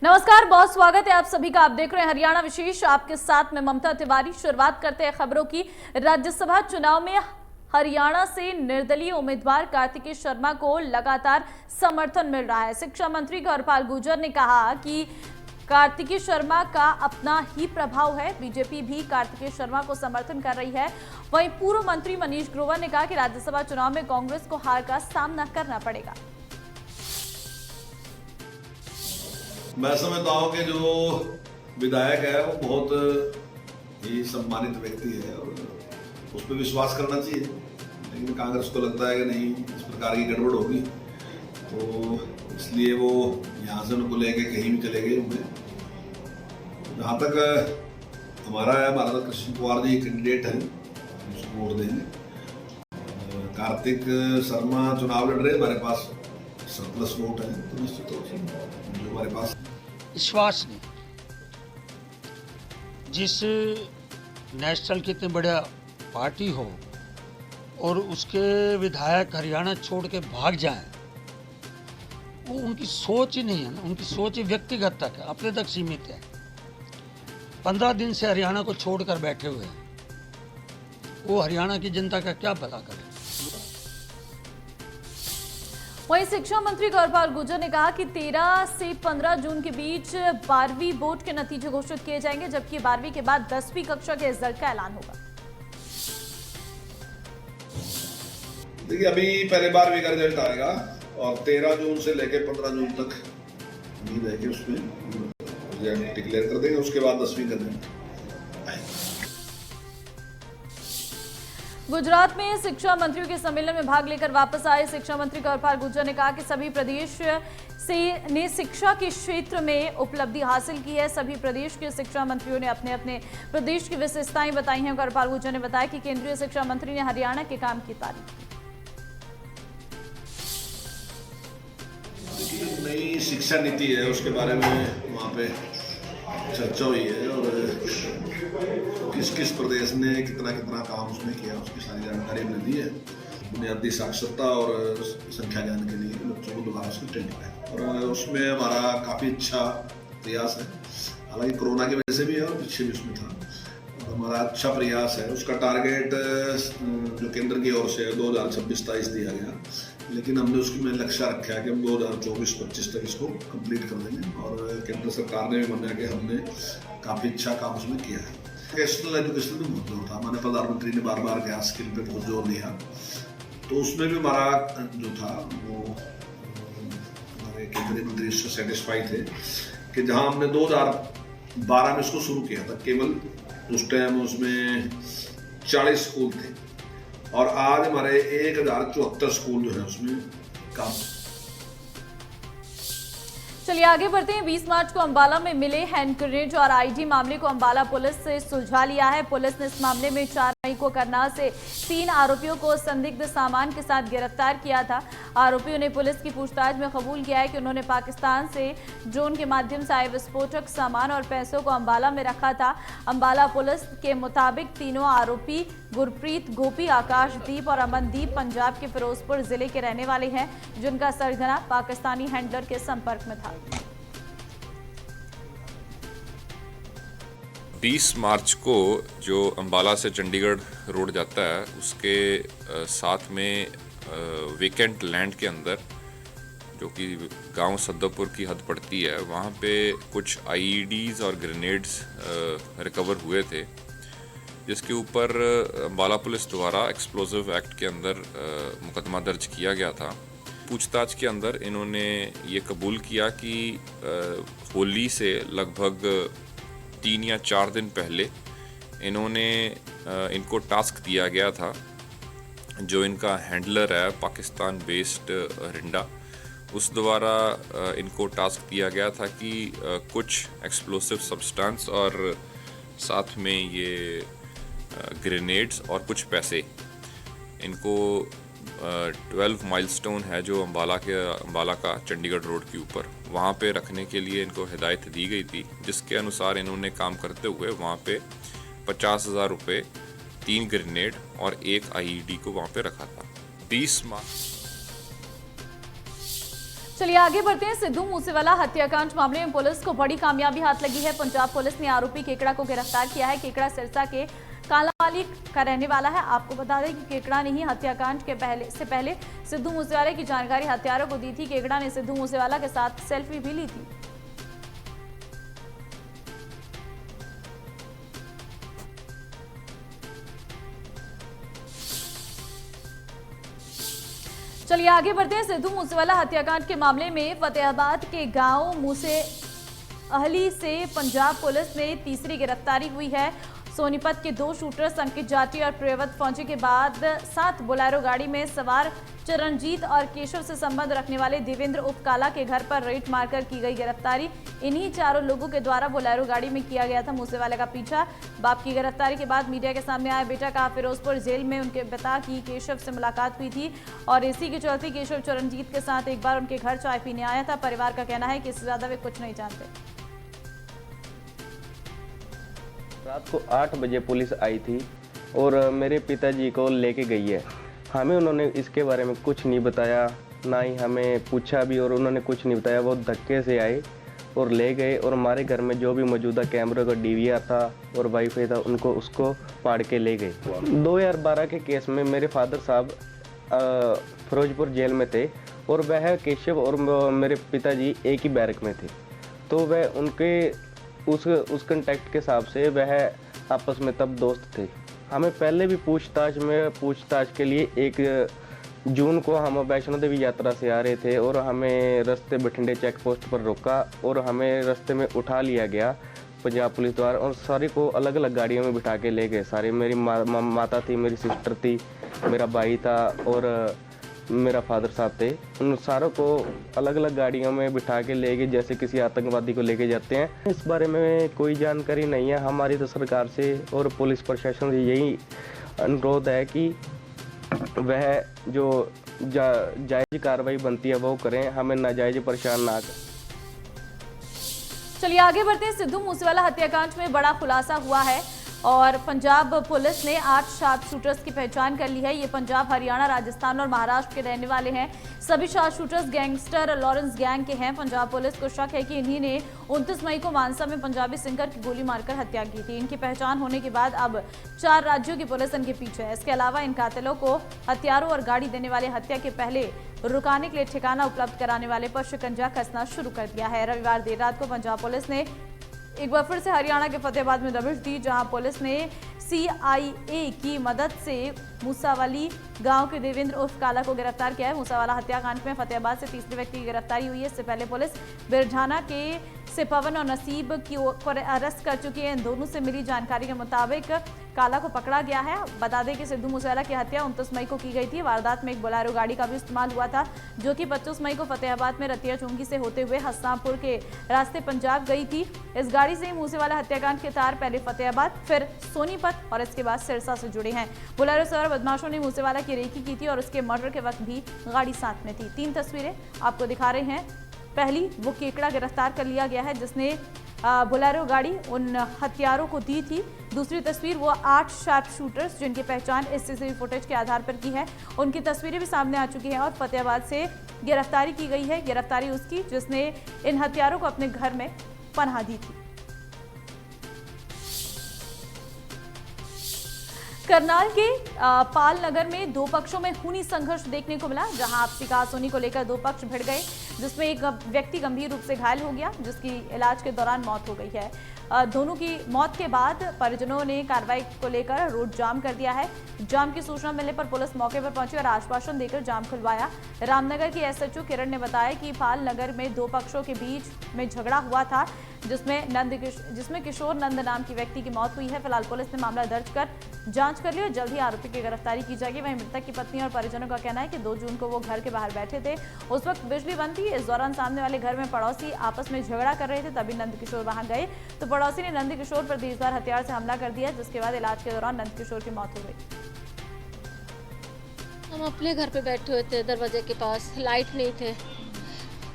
नमस्कार, बहुत स्वागत है आप सभी का। आप देख रहे हैं हरियाणा विशेष, आपके साथ में ममता तिवारी। शुरुआत करते हैं खबरों की। राज्यसभा चुनाव में हरियाणा से निर्दलीय उम्मीदवार कार्तिकेय शर्मा को लगातार समर्थन मिल रहा है। शिक्षा मंत्री गौरपाल गुर्जर ने कहा कि कार्तिकेय शर्मा का अपना ही प्रभाव है, बीजेपी भी कार्तिकेय शर्मा को समर्थन कर रही है। वहीं पूर्व मंत्री मनीष ग्रोवर ने कहा कि राज्यसभा चुनाव में कांग्रेस को हार का सामना करना पड़ेगा। मैं समझता हूँ कि जो विधायक है वो बहुत ही सम्मानित व्यक्ति है और उस पर विश्वास करना चाहिए, लेकिन कांग्रेस को लगता है कि नहीं, इस प्रकार की गड़बड़ होगी, तो इसलिए वो यहाँ से उनको लेके कहीं भी चले गए होंगे। जहाँ तक हमारा है, हमारा तो कृष्ण कुमार जी कैंडिडेट है, उसको वोट देंगे। कार्तिक शर्मा चुनाव लड़ रहे, हमारे पास सरप्लस वोट है, तो निश्चित रूप से जो हमारे पास विश्वास नहीं। जिस नेशनल की इतनी बड़ा पार्टी हो और उसके विधायक हरियाणा छोड़ के भाग जाएं, वो उनकी सोच ही नहीं है ना, उनकी सोच ही व्यक्तिगत तक है, अपने तक सीमित है। 15 दिन से हरियाणा को छोड़कर बैठे हुए हैं, वो हरियाणा की जनता का क्या भला करे। वहीं शिक्षा मंत्री गौरपाल गुर्जर ने कहा कि 13 से 15 जून के बीच 12वीं बोर्ड के नतीजे घोषित किए जाएंगे, जबकि 12वीं के बाद 10वीं कक्षा के रिजल्ट का ऐलान होगा। देखिए, अभी पहले 12वीं का रिजल्ट आएगा और 13 जून से लेकर 15 जून तक उम्मीद है कि उसमें रिजल्ट डिक्लेयर कर देंगे, उसके बाद 10वीं कर देंगे। गुजरात में शिक्षा मंत्रियों के सम्मेलन में भाग लेकर वापस आए शिक्षा मंत्री गौरपाल गुर्जर ने कहा कि सभी प्रदेश ने शिक्षा के क्षेत्र में उपलब्धि हासिल की है। सभी प्रदेश के शिक्षा मंत्रियों ने अपने अपने प्रदेश की विशेषताएं बताई हैं। गौरपाल गुर्जर ने बताया कि केंद्रीय शिक्षा मंत्री ने हरियाणा के काम की तारीफ की। नई शिक्षा नीति है, उसके बारे में वहाँ पे चर्चा हुई है और किस किस प्रदेश ने कितना कितना काम उसमें किया, उसकी सारी जानकारी हमने दी है। बुनियादी साक्षरता और संख्या ज्ञान के लिए बच्चों को दोबारा उसकी ट्रेनिंग है और उसमें हमारा काफ़ी अच्छा प्रयास है। हालांकि कोरोना की वजह से भी है और पीछे भी उसमें था, और हमारा अच्छा प्रयास है। उसका टारगेट जो केंद्र की ओर से 2026-27 दिया गया, लेकिन हमने उसकी में लक्ष्य रखा है कि हम 2024-25 तक इसको कंप्लीट कर देंगे और केंद्र सरकार ने भी माना कि हमने काफ़ी अच्छा काम उसमें किया है। वोकेशनल एजुकेशन में बहुत जोर था, माननीय प्रधानमंत्री ने बार बार गैस स्किल पे बहुत जोर दिया, तो उसमें भी हमारा जो था वो हमारे केंद्रीय मंत्री इससे सेटिस्फाई थे कि जहां हमने 2012 में इसको शुरू किया था, केवल उस टाइम उसमें 40 स्कूल थे और आज हमारे 1074 स्कूल जो है उसमें काम। चलिए आगे बढ़ते हैं। 20 मार्च को अंबाला में मिले हैंड ग्रेनेड और आईडी मामले को अंबाला पुलिस से सुलझा लिया है। पुलिस ने इस मामले में 4 मई को करनाल से 3 आरोपियों को संदिग्ध सामान के साथ गिरफ्तार किया था। आरोपियों ने पुलिस की पूछताछ में कबूल किया है कि उन्होंने पाकिस्तान से ड्रोन के माध्यम से आए विस्फोटक सामान और पैसों को अंबाला में रखा था। अंबाला पुलिस के मुताबिक तीनों आरोपी गुरप्रीत, गोपी, आकाशदीप और अमनदीप पंजाब के फिरोजपुर जिले के रहने वाले हैं, जिनका सरगना पाकिस्तानी हैंडलर के संपर्क में था। 20 मार्च को जो अंबाला से चंडीगढ़ रोड जाता है, उसके साथ में वेकेंट लैंड के अंदर, जो कि गांव सद्दापुर की हद पड़ती है, वहाँ पे कुछ आईईडीज़ और ग्रेनेड्स रिकवर हुए थे, जिसके ऊपर अंबाला पुलिस द्वारा एक्सप्लोजिव एक्ट के अंदर मुकदमा दर्ज किया गया था। पूछताछ के अंदर इन्होंने ये कबूल किया कि होली से लगभग 3 या 4 दिन पहले इनको टास्क दिया गया था। जो इनका हैंडलर है पाकिस्तान बेस्ड रिंडा, उस द्वारा इनको टास्क दिया गया था कि कुछ एक्सप्लोसिव सब्सटेंस और साथ में ये ग्रेनेड्स और कुछ पैसे, इनको 12 माइलस्टोन है जो अंबाला का चंडीगढ़ रोड के ऊपर, वहाँ पे रखने के लिए इनको हिदायत दी गई थी, जिसके अनुसार इन्होंने काम करते हुए वहाँ पे 50,000 रुपये, 3 ग्रेनेड और 1 आईईडी को वहाँ पे रखा था। 20 मार्च चलिए आगे बढ़ते हैं। सिद्धू मूसेवाला हत्याकांड मामले में पुलिस को बड़ी कामयाबी हाथ लगी है। पंजाब पुलिस ने आरोपी केकड़ा को गिरफ्तार किया है। केकड़ा सिरसा के कालावाली का रहने वाला है। आपको बता दें कि केकड़ा ने ही हत्याकांड के पहले सिद्धू मूसेवाला की जानकारी हत्यारों को दी थी। केकड़ा ने सिद्धू मूसेवाला के साथ सेल्फी भी ली थी। चलिए आगे बढ़ते हैं। सिद्धू मूसेवाला हत्याकांड के मामले में फतेहाबाद के गांव मूसे अहली से पंजाब पुलिस ने तीसरी गिरफ्तारी हुई है। सोनीपत के 2 शूटर्स अंकित जाटी और प्रियव्रत फौजी के बाद 7 बोलेरो गाड़ी में सवार चरणजीत और केशव से संबंध रखने वाले देवेंद्र उर्फ काला के घर पर रेड मारकर की गई गिरफ्तारी। इन्हीं चारों लोगों के द्वारा बोलेरो गाड़ी में किया गया था मूसेवाला का पीछा। बाप की गिरफ्तारी के बाद मीडिया के सामने आया बेटा का फिरोजपुर जेल में उनके पिता की केशव से मुलाकात हुई थी और इसी के चलते केशव चरणजीत के साथ एक बार उनके घर चाय पीने आया था। परिवार का कहना है कि इससे ज्यादा वे कुछ नहीं जानते। रात को 8 बजे पुलिस आई थी और मेरे पिताजी को लेके गई है। हमें उन्होंने इसके बारे में कुछ नहीं बताया, ना ही हमें पूछा भी और उन्होंने कुछ नहीं बताया। वो धक्के से आए और ले गए और हमारे घर में जो भी मौजूदा कैमरे का डीवीआर था और वाईफाई था उनको उसको फाड़ के ले गए। 2012 के केस में मेरे फादर साहब फिरोजपुर जेल में थे और वह केशव और मेरे पिताजी एक ही बैरक में थे। तो वह उनके उस कंटेक्ट के हिसाब से वह आपस में तब दोस्त थे। हमें पहले भी पूछताछ के लिए 1 जून को हम वैष्णो देवी यात्रा से आ रहे थे और हमें रास्ते बठिंडे चेक पोस्ट पर रोका और हमें रास्ते में उठा लिया गया पंजाब पुलिस द्वारा और सारे को अलग अलग गाड़ियों में बिठा के ले गए। सारे मेरी माता थी, मेरी सिस्टर थी, मेरा भाई था और मेरा फादर साहब थे। उन सारों को अलग अलग गाड़ियों में बिठा के ले गए जैसे किसी आतंकवादी को लेके जाते हैं। इस बारे में कोई जानकारी नहीं है। हमारी तो सरकार से और पुलिस प्रशासन से यही अनुरोध है कि वह जो जायज़ कार्रवाई बनती है वो करें, हमें नाजायज परेशान ना करें। चलिए आगे बढ़ते हैं। सिद्धू मूसेवाला हत्याकांड में बड़ा खुलासा हुआ है और पंजाब पुलिस ने 8 शार्प शूटर्स की पहचान कर ली है। ये पंजाब, हरियाणा, राजस्थान और महाराष्ट्र के रहने वाले हैं। सभी sharp shooters gangster Lawrence gang के हैं। पंजाब पुलिस को शक है कि इन्हीं ने 29 मई को मानसा में पंजाबी सिंगर की गोली मारकर हत्या की थी। इनकी पहचान होने के बाद अब 4 राज्यों की पुलिस इनके पीछे है। इसके अलावा इन कातिलों को हथियारों और गाड़ी देने वाले हत्या के पहले रुकाने के लिए ठिकाना उपलब्ध कराने वाले पर शिकंजा कसना शुरू कर दिया है। रविवार देर रात को पंजाब पुलिस ने एक बार फिर से हरियाणा के फतेहाबाद में दबिश दी, जहां पुलिस ने CIA की मदद से मूसावाली गांव के देवेंद्र उर्फ काला को गिरफ्तार किया है। मूसावाला हत्याकांड में फतेहाबाद से तीसरे व्यक्ति की गिरफ्तारी हुई है। इससे पहले पुलिस बिरझाना से पवन और नसीब को अरेस्ट कर चुकी है। इन दोनों से मिली जानकारी के मुताबिक काला को पकड़ा गया है। बता दें कि सिद्धू मूसेवाला की हत्या 29 मई को की गई थी। वारदात में एक बोलेरो गाड़ी का भी इस्तेमाल हुआ था जो कि 25 मई को फतेहाबाद में रतिया चौंकी से होते हुए हस्सामपुर के रास्ते पंजाब गई थी। इस गाड़ी से मूसेवाला हत्याकांड के तार पहले फतेहाबाद, फिर सोनीपत और इसके बाद सिरसा से जुड़े हैं। बोलेरो सवार बदमाशों ने मूसेवाला की रेकी की थी और उसके मर्डर के वक्त भी गाड़ी साथ में थी। 3 तस्वीरें आपको दिखा रहे हैं। पहली वो केकड़ा गिरफ्तार कर लिया गया है जिसने बोलेरो गाड़ी उन हत्यारों को दी थी। दूसरी तस्वीर वो 8 शार्प शूटर्स जिनकी पहचान इस सीसीटीवी फुटेज के आधार पर की है, उनकी तस्वीरें भी सामने आ चुकी हैं और फतेहाबाद से गिरफ्तारी की गई है। गिरफ्तारी उसकी जिसने इन हत्यारों को अपने घर में पनाह दी थी। करनाल के पाल नगर में 2 पक्षों में खूनी संघर्ष देखने को मिला, जहां आपसी कहासुनी को लेकर 2 पक्ष भिड़ गए, जिसमें एक व्यक्ति गंभीर रूप से घायल हो गया जिसकी इलाज के दौरान मौत हो गई है। दोनों की मौत के बाद परिजनों ने कार्रवाई को लेकर रोड जाम कर दिया है। जाम की सूचना मिलने पर पुलिस मौके पर पहुंची और आश्वासन देकर जाम खुलवाया। रामनगर की SHO किरण ने बताया कि पाल नगर में 2 पक्षों के बीच में झगड़ा हुआ था जिसमें किशोर नंद नाम की व्यक्ति की मौत हुई है। फिलहाल पुलिस ने मामला दर्ज कर जांच कर ली और जल्द ही आरोपी की गिरफ्तारी की जाएगी। वहीं मृतक की पत्नी और परिजनों का कहना है कि 2 जून को वो घर के बाहर बैठे थे, उस वक्त बिजली बंद थी। इस दौरान सामने वाले घर में पड़ोसी आपस में झगड़ा कर रहे थे, तभी नंद किशोर वहां गए तो पड़ोसी ने नंद किशोर पर तेजधार हथियार से हमला कर दिया, जिसके बाद इलाज के दौरान नंद किशोर की मौत हो गई। हम अपने घर पे बैठे हुए थे, दरवाजे के पास लाइट नहीं थे,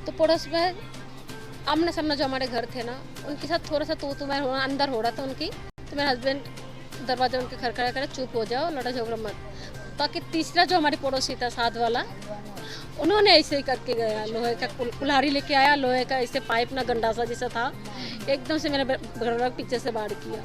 तो पड़ोस में आमने सामने जो हमारे घर थे ना, उनके साथ थोड़ा सा तू मैं अंदर हो रहा था उनकी, तो मेरे हस्बैंड दरवाजा उनके खड़खड़ा करे चुप हो जाओ, लड़ा झगड़ा मत। बाकी तीसरा जो हमारी पड़ोसी था साथ वाला, उन्होंने ऐसे ही करके गया, लोहे का कुल्हाड़ी लेके आया, लोहे का ऐसे पाइप ना गंडा सा जैसा था, एकदम से मेरे घर वाले पीछे से वार किया।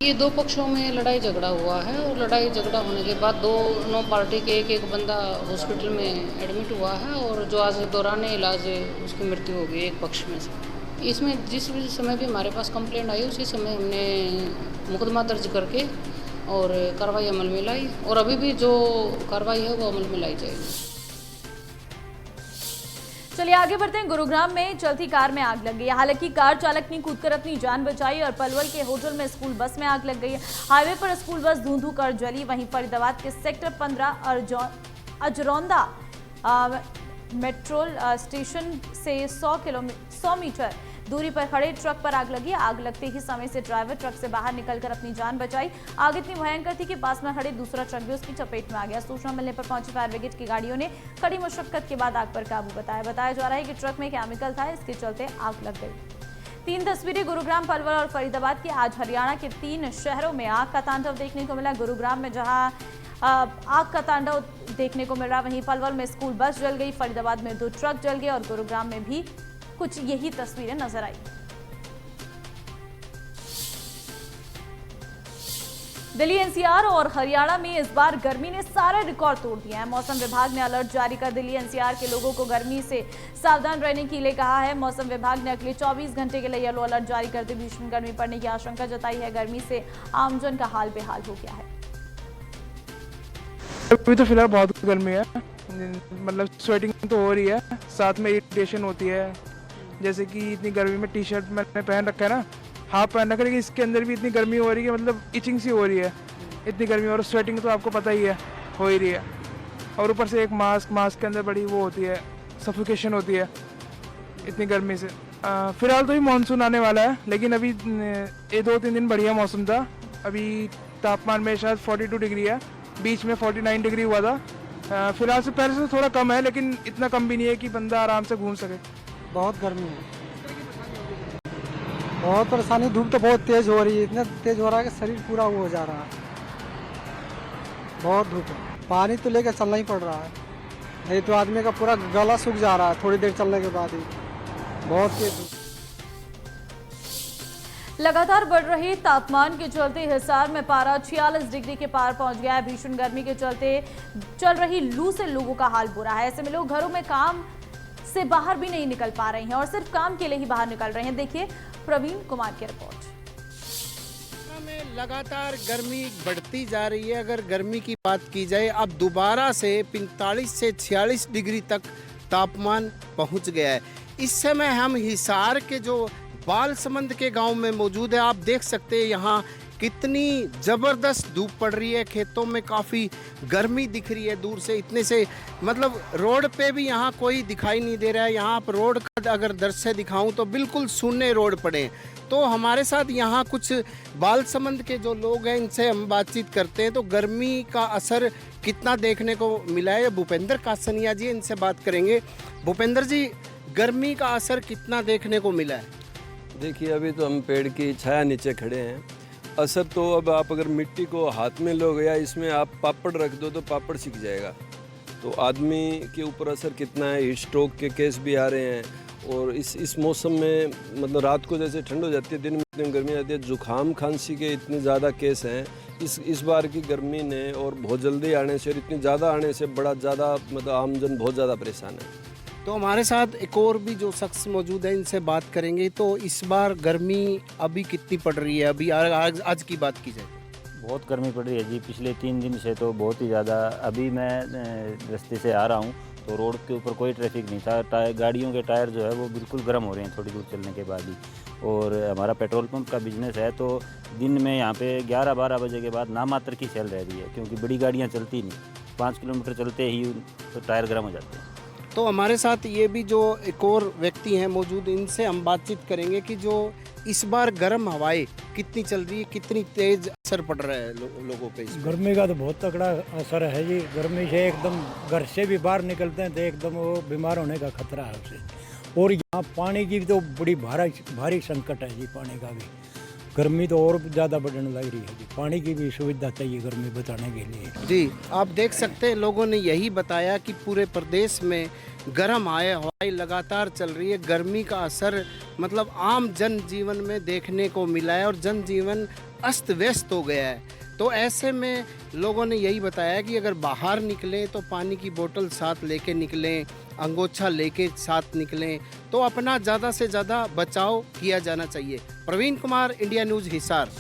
ये दो पक्षों में लड़ाई झगड़ा हुआ है और लड़ाई झगड़ा होने के बाद दोनों पार्टी के एक बंदा हॉस्पिटल में एडमिट हुआ है और जो आज दौरान इलाज उसकी मृत्यु हो गई एक पक्ष में से। इसमें जिस भी समय भी हमारे पास कंप्लेंट आई उसी समय हमने मुकदमा दर्ज करके और कार्रवाई अमल में लाई और अभी भी जो कार्रवाई है वो अमल में लाई जाएगी। चलिए आगे बढ़ते हैं। गुरुग्राम में चलती कार में आग लग गई। हालांकि कार चालक ने कूदकर अपनी जान बचाई और पलवल के होटल में स्कूल बस में आग लग गई। हाईवे पर स्कूल बस धूं-धूं कर जली। वहीं फरीदाबाद के सेक्टर 15 अजरौंदा मेट्रोल स्टेशन से 100 मीटर दूरी पर खड़े ट्रक पर आग लगी। आग लगते ही समय से ड्राइवर ट्रक से बाहर निकलकर अपनी जान बचाई। आग इतनी भयंकर थी कि पास में खड़े दूसरा ट्रक भी उसकी चपेट में आ गया। सूचना मिलने पर पहुंची फायर ब्रिगेड की गाड़ियों ने कड़ी मशक्कत के बाद आग पर काबू बताया जा रहा है कि ट्रक में केमिकल था, इसके चलते आग लग गई। 3 तस्वीरें गुरुग्राम, पलवल और फरीदाबाद की। आज हरियाणा के 3 शहरों में आग का तांडव देखने को मिला। गुरुग्राम में जहां आग का तांडव देखने को मिल रहा, वहीं पलवल में स्कूल बस जल गई, फरीदाबाद में 2 ट्रक जल गए और गुरुग्राम में भी कुछ यही तस्वीरें नजर आई। दिल्ली, एनसीआर और हरियाणा में इस बार गर्मी ने सारे रिकॉर्ड तोड़ दिए हैं। मौसम विभाग ने अलर्ट जारी कर दिल्ली एनसीआर के लोगों को गर्मी से सावधान रहने के लिए कहा है। मौसम विभाग ने अगले 24 घंटे के लिए येलो अलर्ट जारी करते भीषण गर्मी पड़ने की आशंका जताई है। गर्मी से आमजन का हाल बेहाल हो गया है। अभी तो फिलहाल बहुत गर्मी है, मतलब स्वेटिंग तो हो रही है, साथ में इरिटेशन होती है। जैसे कि इतनी गर्मी में टी शर्ट मैंने पहन रखा है ना, हाफ पहन रखा है, लेकिन इसके अंदर भी इतनी गर्मी हो रही है, मतलब इचिंग सी हो रही है इतनी गर्मी। और स्वेटिंग तो आपको पता ही है, हो ही रही है। और ऊपर से एक मास्क के अंदर बड़ी वो होती है, सफोकेशन होती है इतनी गर्मी से। फिलहाल तो भी मानसून आने वाला है, लेकिन अभी ये 2-3 दिन बढ़िया मौसम था। अभी तापमान में शायद 42 डिग्री है, बीच में 49 डिग्री हुआ था। फिलहाल से पहले से थोड़ा कम है, लेकिन इतना कम भी नहीं है कि बंदा आराम से घूम सके। बहुत गर्मी है, बहुत परेशानी। धूप तो बहुत तेज हो रही है, इतना तेज हो रहा है कि शरीर पूरा वो हो जा रहा है। बहुत धूप है, पानी तो लेकर चलना ही पड़ रहा है, नहीं तो आदमी का पूरा गला सूख जा रहा है थोड़ी देर चलने के बाद ही। बहुत तेज धूप। लगातार बढ़ रही तापमान के चलते हिसार में पारा 46 डिग्री के पार पहुंच गया है। भीषण गर्मी के चलते चल रही लू से लोगों का हाल बुरा है। ऐसे में लोग घरों में काम से बाहर भी नहीं निकल पा रहे हैं और सिर्फ काम के लिए ही बाहर निकल रहे हैं। देखिए प्रवीण कुमार की रिपोर्ट। में लगातार गर्मी बढ़ती जा रही है। अगर गर्मी की बात की जाए, अब दोबारा से 45 से 46 डिग्री तक तापमान पहुंच गया है। इस समय हम हिसार के जो बालसमंद के गांव में मौजूद है। आप देख सकते हैं यहाँ कितनी ज़बरदस्त धूप पड़ रही है, खेतों में काफ़ी गर्मी दिख रही है दूर से। इतने से मतलब रोड पे भी यहाँ कोई दिखाई नहीं दे रहा है। यहाँ पर रोड का अगर दृश्य दिखाऊं तो बिल्कुल सूने रोड पड़े हैं। तो हमारे साथ यहाँ कुछ बालसमंद के जो लोग हैं, इनसे हम बातचीत करते हैं। तो गर्मी का असर कितना देखने को मिला है, भूपेंद्र कासनिया जी, इनसे बात करेंगे। भूपेंद्र जी, गर्मी का असर कितना देखने को मिला है? देखिए, अभी तो हम पेड़ की छाया नीचे खड़े हैं। असर तो अब आप अगर मिट्टी को हाथ में लोगे या इसमें आप पापड़ रख दो तो पापड़ सीख जाएगा। तो आदमी के ऊपर असर कितना है। हीट स्ट्रोक के केस भी आ रहे हैं। और इस मौसम में मतलब रात को जैसे ठंड हो जाती है, दिन में इतनी गर्मी आती है, जुकाम खांसी के इतने ज़्यादा केस हैं इस बार की गर्मी ने। और बहुत जल्दी आने से और इतनी ज़्यादा आने से बड़ा ज़्यादा मतलब आमजन बहुत ज़्यादा परेशान है। तो हमारे साथ एक और भी जो शख्स मौजूद है, इनसे बात करेंगे। तो इस बार गर्मी अभी कितनी पड़ रही है? अभी आज की बात की जाए, बहुत गर्मी पड़ रही है जी। पिछले 3 दिन से तो बहुत ही ज़्यादा। अभी मैं रास्ते से आ रहा हूँ तो रोड के ऊपर कोई ट्रैफिक नहीं था। गाड़ियों के टायर जो है वो बिल्कुल गर्म हो रहे हैं थोड़ी दूर चलने के बाद ही। और हमारा पेट्रोल पंप का बिजनेस है, तो दिन में यहाँ पे 11-12 बजे के बाद नामात्र की सेल रह रही है, क्योंकि बड़ी गाड़ियाँ चलती नहीं। 5 किलोमीटर चलते ही तो टायर गर्म हो जाते हैं। तो हमारे साथ ये भी जो एक और व्यक्ति हैं मौजूद, इनसे हम बातचीत करेंगे कि जो इस बार गर्म हवाएं कितनी चल रही है, कितनी तेज असर पड़ रहा है लोगों पे। गर्मी का तो बहुत तगड़ा असर है जी। गर्मी से एकदम घर से भी बाहर निकलते हैं तो एकदम वो बीमार होने का खतरा है उससे। और यहाँ पानी की तो बड़ी भारी संकट है जी, पानी का भी। गर्मी तो और ज़्यादा बढ़ने लग रही है जी। पानी की भी सुविधा चाहिए गर्मी बचाने के लिए। जी, आप देख सकते हैं लोगों ने यही बताया कि पूरे प्रदेश में गर्म हवाएं लगातार चल रही है। गर्मी का असर मतलब आम जनजीवन में देखने को मिला है और जनजीवन अस्त व्यस्त हो गया है। तो ऐसे में लोगों ने यही बताया कि अगर बाहर निकलें तो पानी की बोतल साथ लेके निकलें, अंगोछा लेके साथ निकलें, तो अपना ज़्यादा से ज़्यादा बचाव किया जाना चाहिए। Praveen Kumar, India news, Hisar.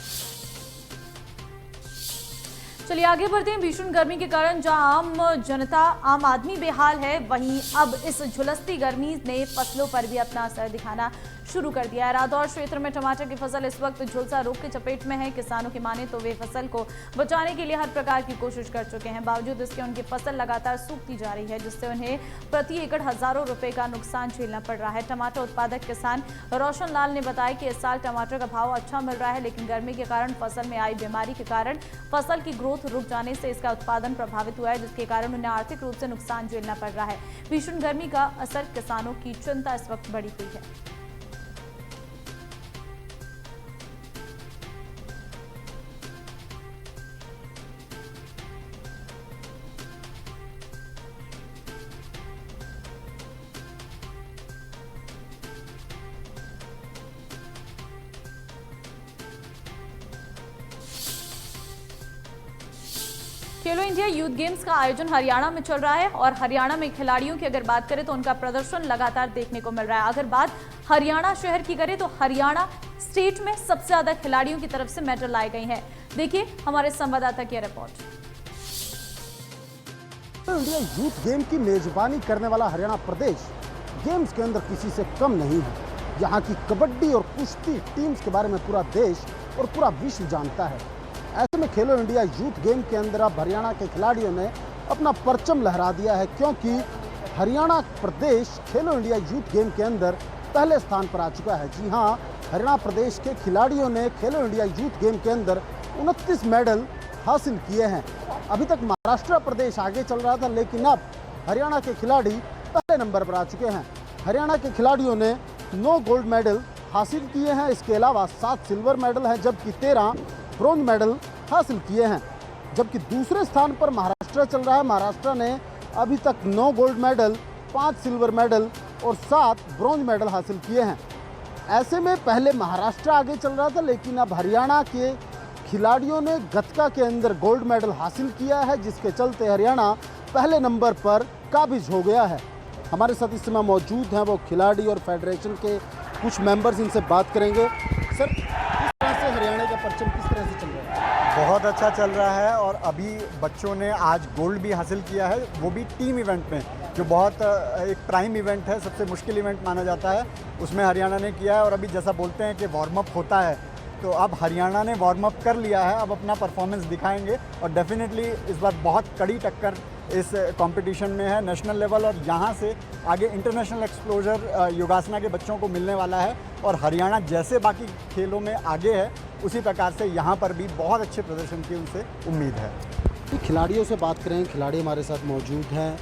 चलिए आगे बढ़ते हैं। भीषण गर्मी के कारण जहां आम जनता, आम आदमी बेहाल है, वहीं अब इस झुलसती गर्मी ने फसलों पर भी अपना असर दिखाना शुरू कर दिया है। रादौर क्षेत्र में टमाटर की फसल इस वक्त झुलसा रोग के चपेट में है। किसानों की माने तो वे फसल को बचाने के लिए हर प्रकार की कोशिश कर चुके हैं, बावजूद इसके उनकी फसल लगातार सूखती जा रही है, जिससे उन्हें प्रति एकड़ हजारों रुपए का नुकसान झेलना पड़ रहा है। टमाटर उत्पादक किसान रोशन लाल ने बताया कि इस साल टमाटर का भाव अच्छा मिल रहा है, लेकिन गर्मी के कारण फसल में आई बीमारी के कारण फसल की ग्रोथ रुक जाने से इसका उत्पादन प्रभावित हुआ है, जिसके कारण उन्हें आर्थिक रूप से नुकसान झेलना पड़ रहा है। भीषण गर्मी का असर किसानों की चिंता इस वक्त बढ़ी हुई है। खेलो इंडिया यूथ गेम्स का आयोजन हरियाणा में चल रहा है और हरियाणा में खिलाड़ियों की अगर बात करें तो उनका प्रदर्शन लगातार देखने को मिल रहा है। अगर बात हरियाणा शहर की करें तो हरियाणा स्टेट में सबसे ज्यादा खिलाड़ियों की तरफ से मेडल लाए गए हैं। देखिए हमारे संवाददाता की रिपोर्ट। इंडिया यूथ गेम की मेजबानी करने वाला हरियाणा प्रदेश गेम्स के अंदर किसी से कम नहीं है। यहाँ की कबड्डी और कुश्ती टीम्स के बारे में पूरा देश और पूरा विश्व जानता है। ऐसे में खेलो इंडिया यूथ गेम के अंदर अब हरियाणा के खिलाड़ियों ने अपना परचम लहरा दिया है, क्योंकि हरियाणा प्रदेश खेलो इंडिया यूथ गेम के अंदर पहले स्थान पर आ चुका है। जी हां, हरियाणा प्रदेश के खिलाड़ियों ने खेलो इंडिया यूथ गेम के अंदर 29 मेडल हासिल किए हैं। अभी तक महाराष्ट्र प्रदेश आगे चल रहा था, लेकिन अब हरियाणा के खिलाड़ी पहले नंबर पर आ चुके हैं। हरियाणा के खिलाड़ियों ने 9 गोल्ड मेडल हासिल किए हैं। इसके अलावा 7 सिल्वर मेडल हैं, जबकि 13 ब्रॉन्ज मेडल हासिल किए हैं। जबकि दूसरे स्थान पर महाराष्ट्र चल रहा है। महाराष्ट्र ने अभी तक 9 गोल्ड मेडल, 5 सिल्वर मेडल और 7 ब्रॉन्ज मेडल हासिल किए हैं। ऐसे में पहले महाराष्ट्र आगे चल रहा था, लेकिन अब हरियाणा के खिलाड़ियों ने गतका के अंदर गोल्ड मेडल हासिल किया है, जिसके चलते हरियाणा पहले नंबर पर काबिज हो गया है। हमारे साथ इस समय मौजूद हैं वो खिलाड़ी और फेडरेशन के कुछ मेंबर्स, इनसे बात करेंगे। सर, किस तरह से हरियाणा का परचम किस तरह से चल रहा है? बहुत अच्छा चल रहा है और अभी बच्चों ने आज गोल्ड भी हासिल किया है, वो भी टीम इवेंट में, जो बहुत एक प्राइम इवेंट है, सबसे मुश्किल इवेंट माना जाता है, उसमें हरियाणा ने किया है। और अभी जैसा बोलते हैं कि वार्म अप होता है, तो अब हरियाणा ने वार्म अप कर लिया है, अब अपना परफॉर्मेंस दिखाएंगे और डेफिनेटली इस बार बहुत कड़ी टक्कर इस कंपटीशन में है नेशनल लेवल, और यहाँ से आगे इंटरनेशनल एक्सपोजर योगासना के बच्चों को मिलने वाला है। और हरियाणा जैसे बाकी खेलों में आगे है, उसी प्रकार से यहाँ पर भी बहुत अच्छे प्रदर्शन की उनसे उम्मीद है। खिलाड़ियों से बात करें, खिलाड़ी हमारे साथ मौजूद हैं।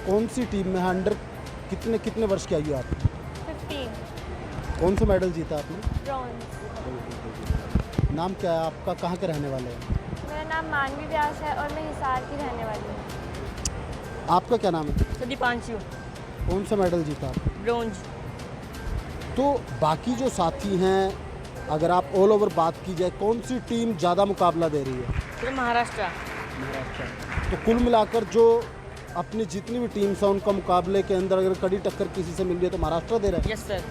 कौन सी टीम में है? अंडर कितने वर्ष की आयु है आपकी? 15। कौन सा मेडल जीता आपने? ब्रॉन्ज। नाम क्या है आपका? कहाँ के रहने वाले हैं? मेरा नाम मानवी व्यास है और मैं हिसार की रहने वाली हूँ। आपका क्या नाम है? दीपांशु। कौन सा मेडल जीता आपने? ब्रॉन्ज। तो बाकी जो साथी हैं, अगर आप ऑल ओवर बात की जाए, कौन सी टीम ज़्यादा मुकाबला दे रही है? महाराष्ट्र। तो कुल मिलाकर जो अपनी जितनी भी टीम्स हैं, उनका मुकाबले के अंदर अगर कड़ी टक्कर किसी से मिल रही है तो महाराष्ट्र दे रहा है? Yes sir.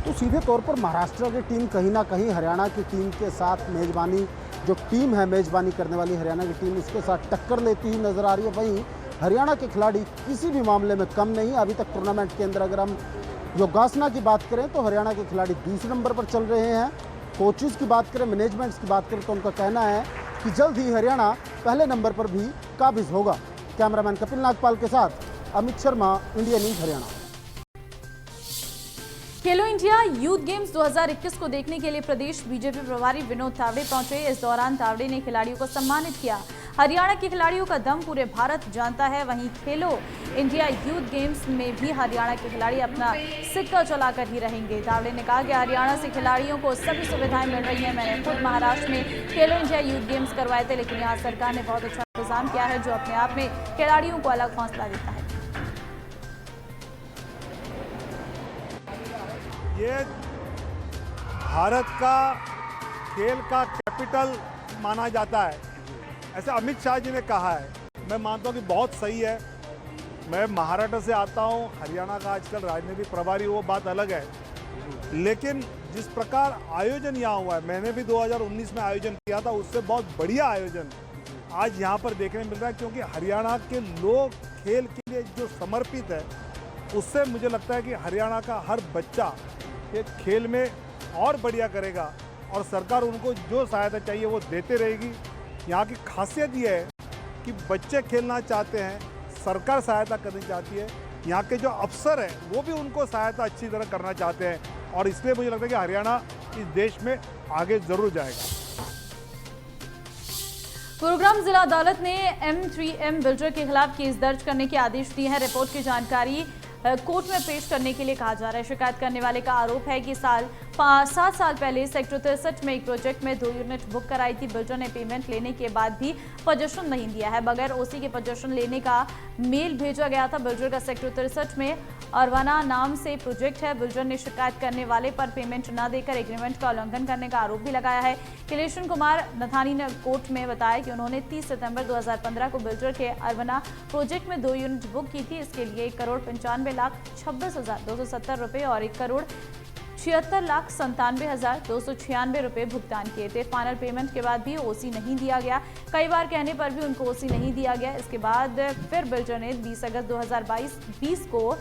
तो सीधे तौर पर महाराष्ट्र की टीम कहीं ना कहीं हरियाणा की टीम के साथ मेज़बानी, जो टीम है मेज़बानी करने वाली हरियाणा की टीम, उसके साथ टक्कर लेती हुई नज़र आ रही है। वहीं हरियाणा के खिलाड़ी किसी भी मामले में कम नहीं। अभी तक टूर्नामेंट के अंदर अगर हम योगासना की बात करें तो हरियाणा के खिलाड़ी दूसरे नंबर पर चल रहे हैं। कोचेज़ की बात करें, मैनेजमेंट्स की बात करें, तो उनका कहना है कि जल्द ही हरियाणा पहले नंबर पर भी काबिज होगा। कैमरामैन कपिल नागपाल के साथ अमित शर्मा, इंडिया न्यूज़ हरियाणा। खेलो इंडिया यूथ गेम्स 2021 को देखने के लिए प्रदेश बीजेपी प्रभारी विनोद तावड़े पहुंचे। इस दौरान तावड़े ने खिलाड़ियों को सम्मानित किया। हरियाणा के खिलाड़ियों का दम पूरे भारत जानता है। वहीं खेलो इंडिया यूथ गेम्स में भी हरियाणा के खिलाड़ी अपना सिक्का चलाकर ही रहेंगे। दावड़े ने कहा कि हरियाणा से खिलाड़ियों को सभी सुविधाएं मिल रही हैं। मैंने खुद महाराष्ट्र में खेलो इंडिया यूथ गेम्स करवाए थे, लेकिन यहाँ सरकार ने बहुत अच्छा इंतजाम किया है, जो अपने आप में खिलाड़ियों को अलग हौसला देता है। ये भारत का खेल का कैपिटल माना जाता है, ऐसे अमित शाह जी ने कहा है। मैं मानता हूँ कि बहुत सही है। मैं महाराष्ट्र से आता हूँ, हरियाणा का आजकल राजनीतिक प्रभारी, वो बात अलग है, लेकिन जिस प्रकार आयोजन यहाँ हुआ है, मैंने भी 2019 में आयोजन किया था, उससे बहुत बढ़िया आयोजन आज यहाँ पर देखने मिल रहा है, क्योंकि हरियाणा के लोग खेल के लिए जो समर्पित है, उससे मुझे लगता है कि हरियाणा का हर बच्चा ये खेल में और बढ़िया करेगा और सरकार उनको जो सहायता चाहिए वो देते रहेगी। यहाँ की खासियत ये है कि बच्चे खेलना चाहते हैं, सरकार सहायता करनी चाहती है, यहाँ के जो अफसर हैं वो भी उनको सहायता अच्छी तरह करना चाहते हैं, और इसलिए मुझे लगता है कि हरियाणा इस देश में आगे ज़रूर जाएगा। गुरुग्राम जिला अदालत ने M3M बिल्डर के खिलाफ केस दर्ज करने के आदेश दिए हैं। रिपोर्ट की जानकारी कोर्ट में पेश करने के लिए कहा जा रहा है। शिकायत करने वाले का आरोप है कि 7 साल पहले सेक्टर 63 में एक प्रोजेक्ट में 2 यूनिट बुक कराई थी। बिल्डर ने पेमेंट लेने के बाद भी पोजीशन नहीं दिया है। बगैर ओसी के पोजीशन लेने का मेल भेजा गया था। बिल्डर का सेक्टर 63 में अरवाना नाम से प्रोजेक्ट है। बिल्डर ने शिकायत करने वाले पर पेमेंट न देकर एग्रीमेंट का उल्लंघन करने का आरोप भी लगाया है। किलेशन कुमार नथानी ने कोर्ट में बताया कि उन्होंने 30 सितंबर 2015 को बिल्डर के अरवाना प्रोजेक्ट में 2 यूनिट बुक की थी। इसके लिए 1,95,26,270 रुपये और 1,76,97,296 रुपये भुगतान किए थे। फाइनल पेमेंट के बाद भी ओसी नहीं दिया गया। कई बार कहने पर भी उनको ओसी नहीं दिया गया। इसके बाद फिर बिल्डर ने 20 अगस्त 2020 को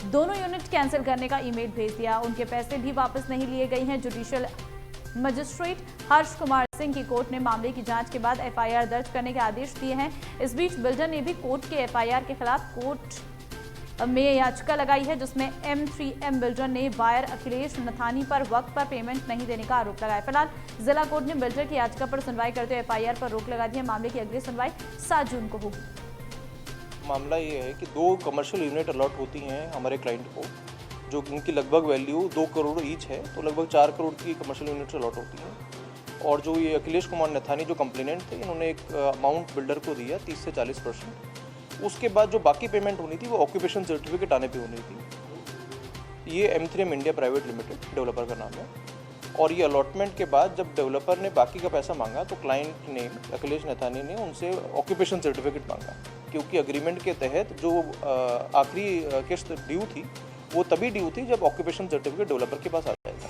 दोनों यूनिट कैंसिल करने का ईमेल भेज दिया। उनके पैसे भी वापस नहीं लिए गए हैं। जुडिशियल मजिस्ट्रेट हर्ष कुमार सिंह की कोर्ट ने मामले की जांच के बाद एफआईआर दर्ज करने के आदेश दिए हैं। इस बीच बिल्डर ने भी कोर्ट के एफआईआर के खिलाफ कोर्ट में याचिका लगाई है, जिसमें M3M बिल्डर ने बायर अखिलेश नथानी पर वक्त पर पेमेंट नहीं देने का आरोप लगाया। फिलहाल जिला कोर्ट ने बिल्डर की याचिका पर सुनवाई करते हुए एफआईआर पर रोक लगा दी है। मामले की अगली सुनवाई 7 जून को होगी। मामला ये है कि 2 कमर्शियल यूनिट अलॉट होती हैं हमारे क्लाइंट को, जो इनकी लगभग वैल्यू 2 करोड़ ईच है, तो लगभग 4 करोड़ की कमर्शियल यूनिट अलॉट होती हैं। और जो ये अखिलेश कुमार नथानी जो कंप्लेनेंट थे, इन्होंने एक अमाउंट बिल्डर को दिया 30 से 40%। उसके बाद जो बाकी पेमेंट होनी थी वो ऑक्यूपेशन सर्टिफिकेट आने पे होनी थी। ये M3M India private limited developer का नाम है। और ये अलॉटमेंट के बाद जब डेवलपर ने बाकी का पैसा मांगा तो क्लाइंट ने अखिलेश नथानी ने उनसे ऑक्यूपेशन सर्टिफिकेट मांगा, क्योंकि अग्रीमेंट के तहत जो आखिरी किस्त ड्यू थी वो तभी ड्यू थी जब ऑक्यूपेशन सर्टिफिकेट डेवलपर के पास आ जाएगा।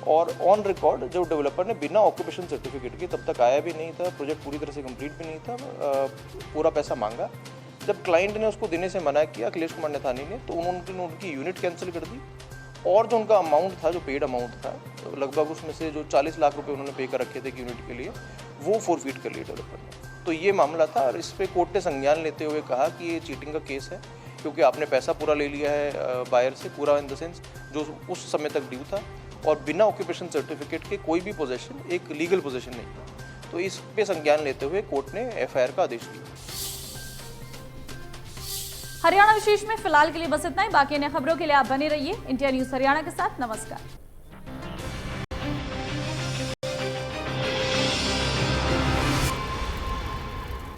और ऑन रिकॉर्ड जो डेवलपर ने बिना ऑक्यूपेशन सर्टिफिकेट के तब तक आया भी नहीं था, प्रोजेक्ट पूरी तरह से कंप्लीट भी नहीं था, पूरा पैसा मांगा। जब क्लाइंट ने उसको देने से मना किया अखिलेश कुमार नथानी ने, तो उन्होंने उनकी यूनिट कैंसिल कर दी। और जो उनका अमाउंट था, जो पेड अमाउंट था, तो लगभग उसमें से जो 40 लाख रुपए उन्होंने पे कर रखे थे यूनिट के लिए, वो फोरफीट कर लिए डेवलपर ने। तो ये मामला था और इस पर कोर्ट ने संज्ञान लेते हुए कहा कि ये चीटिंग का केस है, क्योंकि आपने पैसा पूरा ले लिया है बायर से, पूरा इन द सेंस जो उस समय तक ड्यू था, और बिना ऑक्यूपेशन सर्टिफिकेट के कोई भी पोजेशन एक लीगल पोजेशन नहीं था। तो इस पे संज्ञान लेते हुए कोर्ट ने एफआईआर का आदेश दिया। हरियाणा विशेष में फिलहाल के लिए बस इतना ही। बाकी अन्य खबरों के लिए आप बने रहिए इंडिया न्यूज हरियाणा के साथ। नमस्कार।